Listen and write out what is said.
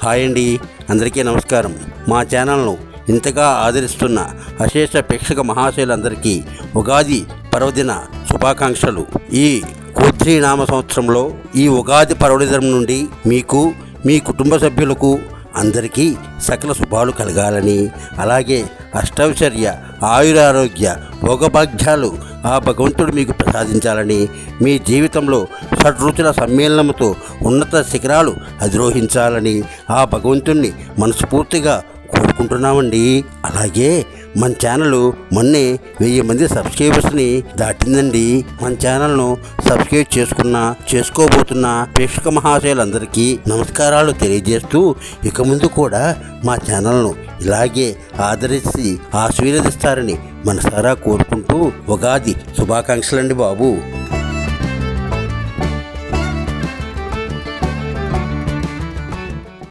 Hi అండి, అందరికీ నమస్కారం. మా ఛానల్ను ఇంతగా ఆదరిస్తున్న అశేష ప్రేక్షక మహాశయులందరికీ ఉగాది పర్వదిన శుభాకాంక్షలు. ఈ కోత్రి నామ సంవత్సరంలో ఈ ఉగాది పర్వదినం నుండి మీకు, మీ కుటుంబ సభ్యులకు అందరికీ సకల శుభాలు కలగాలని, అలాగే అష్టైశ్వర్య ఆయురారోగ్య భోగభాగ్యాలు ఆ భగవంతుడు మీకు ప్రసాదించాలని, మీ జీవితంలో షడ్రుచుల సమ్మేళనంతో ఉన్నత శిఖరాలు అధిరోహించాలని ఆ భగవంతుణ్ణి మనస్ఫూర్తిగా కోరుకుంటున్నామండి. అలాగే మన ఛానల్ మొన్నే 1000 మంది సబ్స్క్రైబర్స్ని దాటిందండి. మన ఛానల్ను సబ్స్క్రైబ్ చేసుకోబోతున్న ప్రేక్షక మహాశయులందరికీ నమస్కారాలు తెలియజేస్తూ, ఇక ముందు కూడా మా ఛానల్ను ఇలాగే ఆదరించి ఆశీర్వదిస్తారని మనసారా కోరుకుంటూ ఉగాది శుభాకాంక్షలండి బాబు.